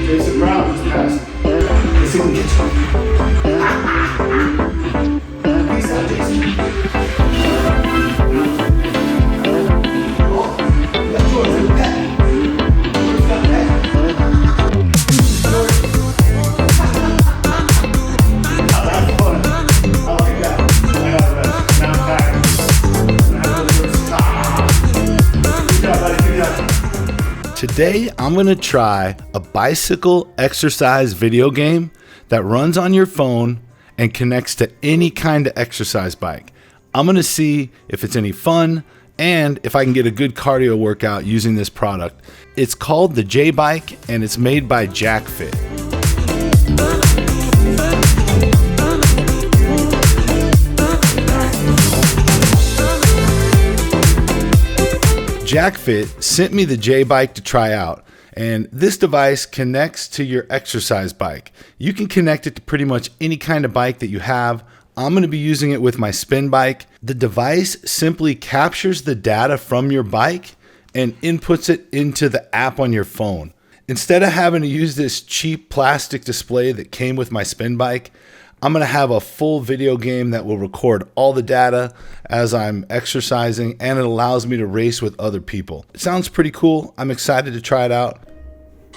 Jason Brown just passed. Let's see if we can get you. Peace out, Jason. Oh, we got George with the pet. George got the pet. George. Oh, that's fun. I like that. I got the rest. Now I'm tired. Good job, buddy. Good job. Today, I'm gonna try a bicycle exercise video game that runs on your phone and connects to any kind of exercise bike. I'm gonna see if it's any fun and if I can get a good cardio workout using this product. It's called the JBike and it's made by Jacfit. Jacfit sent me the JBike to try out, and this device connects to your exercise bike. You can connect it to pretty much any kind of bike that you have. I'm going to be using it with my spin bike. The device simply captures the data from your bike and inputs it into the app on your phone. Instead of having to use this cheap plastic display that came with my spin bike, I'm going to have a full video game that will record all the data as I'm exercising, and it allows me to race with other people. It sounds pretty cool. I'm excited to try it out.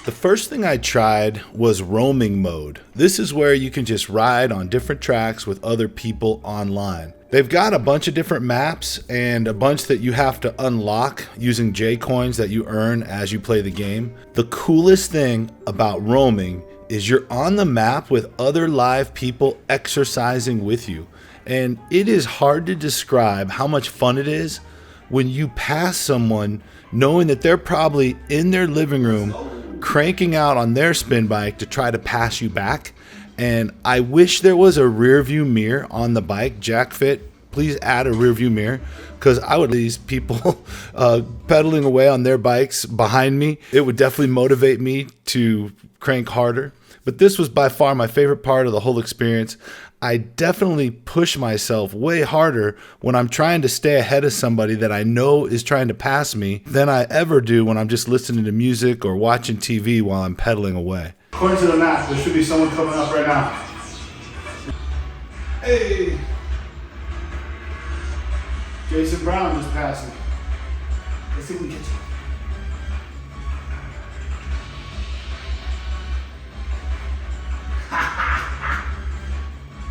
The first thing I tried was roaming mode. This is where you can just ride on different tracks with other people online. They've got a bunch of different maps and a bunch that you have to unlock using J-coins that you earn as you play the game. The coolest thing about roaming is you're on the map with other live people exercising with you. And it is hard to describe how much fun it is when you pass someone knowing that they're probably in their living room cranking out on their spin bike to try to pass you back. And I wish there was a rear view mirror on the bike. Jacfit, please add a rear view mirror, because I would these people pedaling away on their bikes behind me. It would definitely motivate me to crank harder. But this was by far my favorite part of the whole experience. I definitely push myself way harder when I'm trying to stay ahead of somebody that I know is trying to pass me than I ever do when I'm just listening to music or watching TV while I'm pedaling away. According to the map, there should be someone coming up right now. Hey! Jason Brown just passed me. Let's see if we can get you.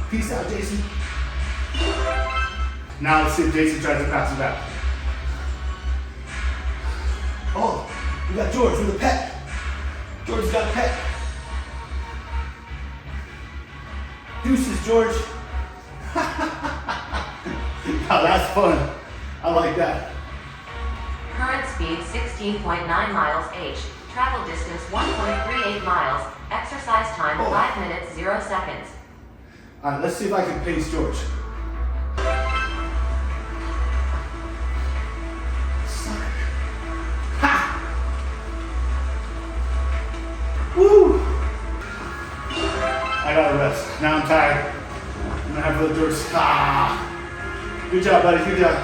Peace out, Jason. Now let's see if Jason tries to pass it back. Oh, we got George with a pet. George's got a pet. Deuces, George. Oh, that's fun. I like that. Current speed 16.9 miles h. Travel distance 1.38 miles. Exercise time 5 minutes 0 seconds. All right, let's see if I can pace George. Sucker. Ha! Woo! I gotta rest. Now I'm tired. I'm gonna have to let George. Ah! Good job, buddy. Good job.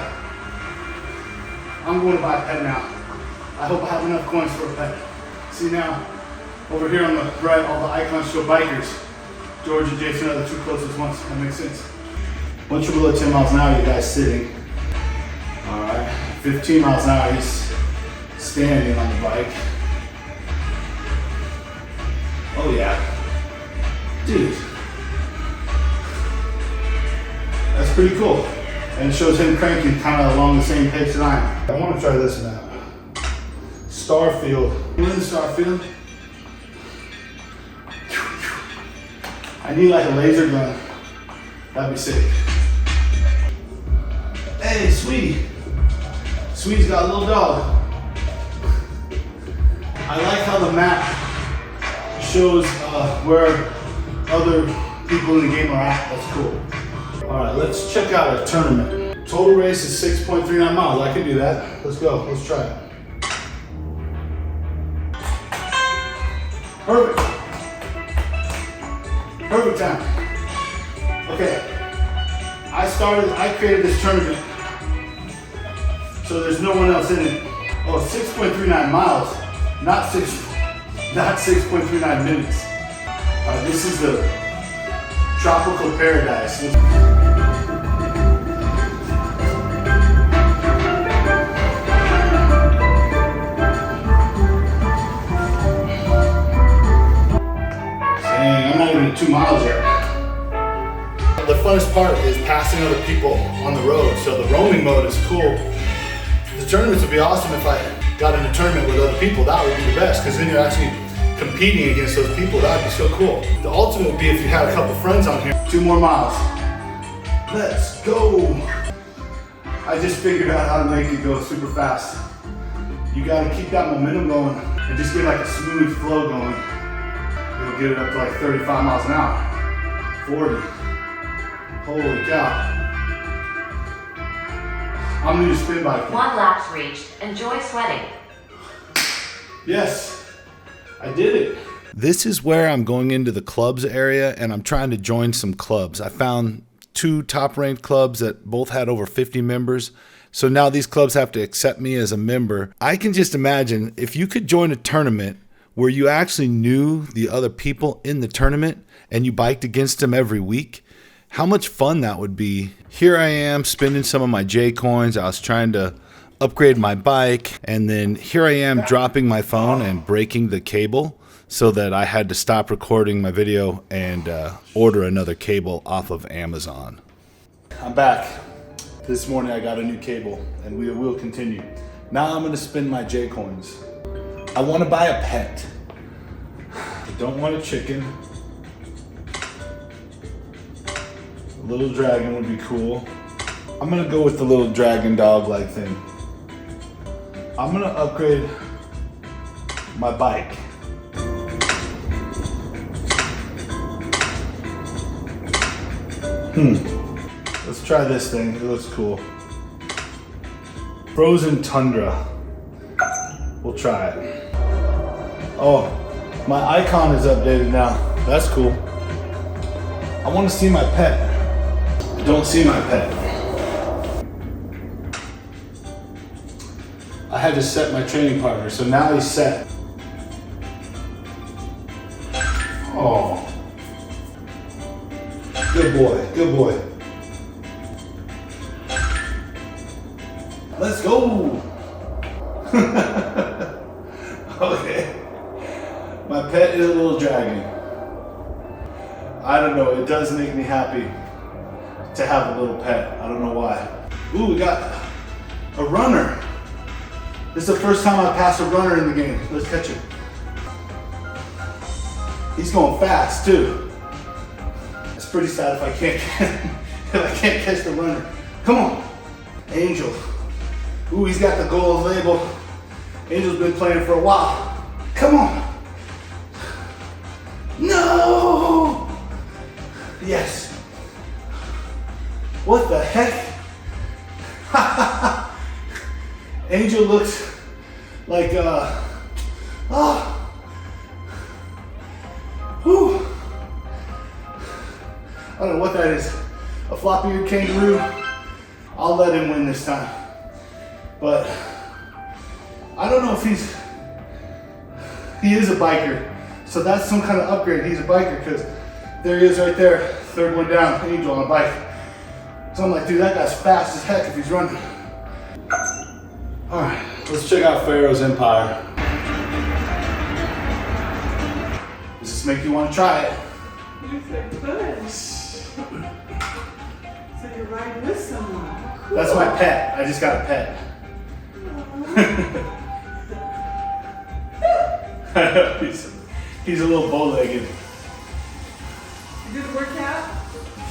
I'm going to buy a pet now. I hope I have enough coins for a pet. See now, over here on the right, all the icons show bikers. George and Jason are the two closest ones. That makes sense. Once you're below 10 miles an hour, you guys sitting. All right. 15 miles an hour, he's standing on the bike. Oh yeah. Dude. That's pretty cool. And it shows him cranking kind of along the same pace that I am. I want to try this now. Starfield. We're in Starfield. I need like a laser gun. That'd be sick. Hey, Sweetie. Sweetie's got a little dog. I like how the map shows where other people in the game are at. That's cool. All right, let's check out a tournament. Total race is 6.39 miles. I can do that. Let's go. Let's try it. Perfect. Perfect time. Okay. I created this tournament, so there's no one else in it. Oh, 6.39 miles, not 6. not 6.39 minutes. This is the tropical paradise. Dang, I'm not even 2 miles yet. The funnest part is passing other people on the road, so the roaming mode is cool. The tournaments would be awesome if I got in a tournament with other people. That would be the best, because then you're actually competing against those people. That would be so cool. The ultimate would be if you had a couple friends on here. 2 more miles. Let's go. I just figured out how to make it go super fast. You gotta keep that momentum going and just get like a smooth flow going. You'll get it up to like 35 miles an hour, 40. Holy cow. I'm new to spin bike. 1 lap's reached. Enjoy sweating. Yes, I did it. This is where I'm going into the clubs area and I'm trying to join some clubs. I found 2 top ranked clubs that both had over 50 members. So now these clubs have to accept me as a member. I can just imagine if you could join a tournament where you actually knew the other people in the tournament and you biked against them every week, how much fun that would be. Here I am spending some of my J coins. I was trying to upgrade my bike, and then here I am dropping my phone and breaking the cable so that I had to stop recording my video and order another cable off of Amazon. I'm back. This morning I got a new cable and we will continue. Now I'm gonna spend my J coins. I wanna buy a pet. I don't want a chicken. A little dragon would be cool. I'm gonna go with the little dragon dog-like thing. I'm gonna upgrade my bike. Let's try this thing, it looks cool. Frozen Tundra. We'll try it. Oh, my icon is updated now. That's cool. I wanna see my pet. I don't see my pet. I had to set my training partner, so now he's set. Oh. Good boy, good boy. Let's go. Okay. My pet is a little dragon. I don't know, it does make me happy to have a little pet. I don't know why. Ooh, we got a runner. This is the first time I passed a runner in the game. Let's catch him. He's going fast too. It's pretty sad if I can't catch the runner. Come on, Angel. Ooh, he's got the gold label. Angel's been playing for a while. Come on. No. Yes. What the heck? Angel looks like whew. I don't know what that is. A floppy-eared kangaroo. I'll let him win this time. But I don't know if he is a biker. So that's some kind of upgrade. He's a biker because there he is right there. Third one down, Angel on a bike. So I'm like, dude, that guy's fast as heck if he's running. All right, let's check out Pharaoh's Empire. Does this make you want to try it? You said good. So you're riding with someone. Cool. That's my pet. I just got a pet. He's a little bow-legged. You did the workout?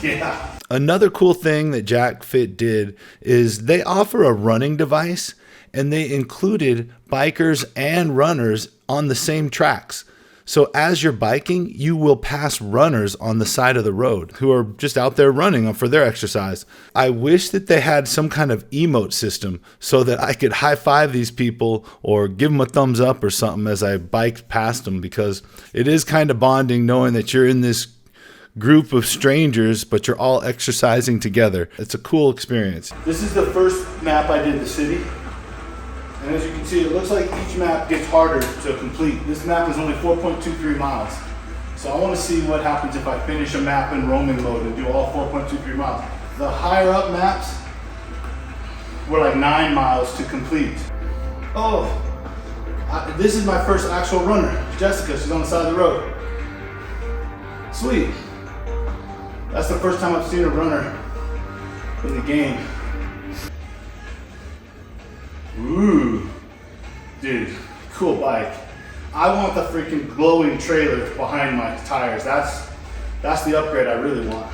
Yeah. Another cool thing that Jacfit did is they offer a running device, and they included bikers and runners on the same tracks. So as you're biking, you will pass runners on the side of the road who are just out there running for their exercise. I wish that they had some kind of emote system so that I could high five these people or give them a thumbs up or something as I biked past them, because it is kind of bonding knowing that you're in this group of strangers, but you're all exercising together. It's a cool experience. This is the first map I did, the city. And as you can see, it looks like each map gets harder to complete. This map is only 4.23 miles. So I want to see what happens if I finish a map in roaming mode and do all 4.23 miles. The higher up maps were like 9 miles to complete. Oh, this is my first actual runner. Jessica, she's on the side of the road. Sweet. That's the first time I've seen a runner in the game. Ooh, dude, cool bike. I want the freaking glowing trailer behind my tires. That's the upgrade I really want.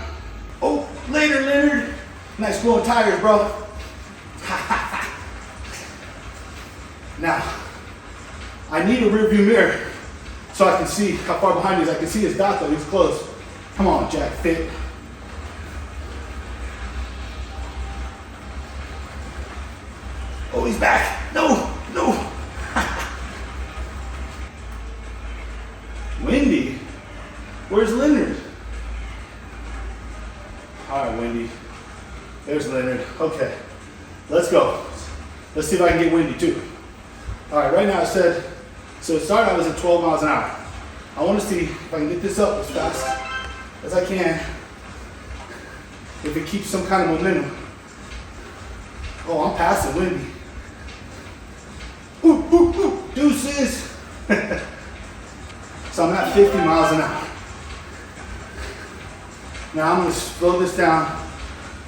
Oh, later, Leonard. Nice glowing tires, bro. Now, I need a rear view mirror so I can see how far behind he is. I can see his dot though, he's close. Come on, Jacfit. Oh, he's back. No, no. Wendy? Where's Leonard? All right, Wendy. There's Leonard. Okay, let's go. Let's see if I can get Wendy too. All right, right now I said, so it started, I was at 12 miles an hour. I want to see if I can get this up as fast as I can, if it keeps some kind of momentum. Oh, I'm passing Wendy. Ooh, ooh, ooh, deuces. So I'm at 50 miles an hour. Now I'm gonna slow this down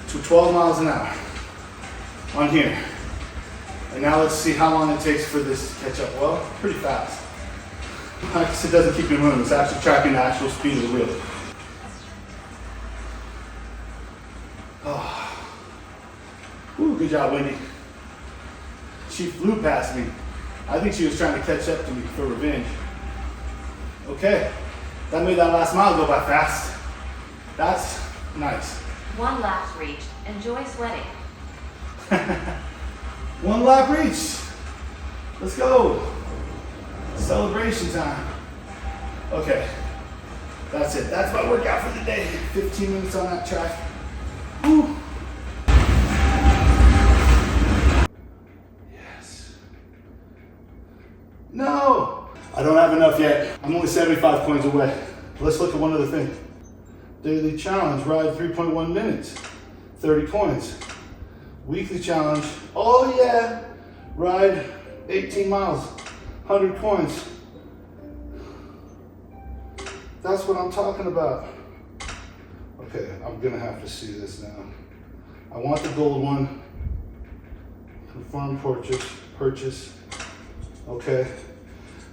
to 12 miles an hour on here. And now let's see how long it takes for this to catch up. Well, pretty fast. I guess it doesn't keep me moving, it's actually tracking the actual speed of the wheel. Oh. Ooh, good job, Wendy. She flew past me. I think she was trying to catch up to me for revenge. Okay, that made that last mile go by fast. That's nice. 1 lap reached. Enjoy sweating. 1 lap reached. Let's go. Celebration time. Okay, that's it. That's my workout for the day. 15 minutes on that track. Woo. Yes. No, I don't have enough yet. I'm only 75 coins away. Let's look at one other thing. Daily challenge, ride 3.1 minutes, 30 coins. Weekly challenge, oh yeah, ride 18 miles, 100 coins. That's what I'm talking about. Okay, I'm gonna have to see this now. I want the gold one. Confirm purchase. Okay,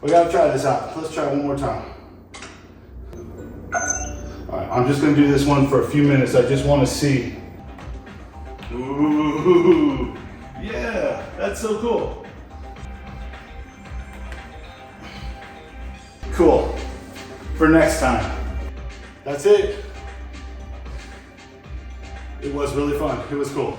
we gotta try this out. Let's try one more time. All right, I'm just gonna do this one for a few minutes. I just wanna see. Ooh, yeah, that's so cool. Cool, for next time. That's it. It was really fun, it was cool.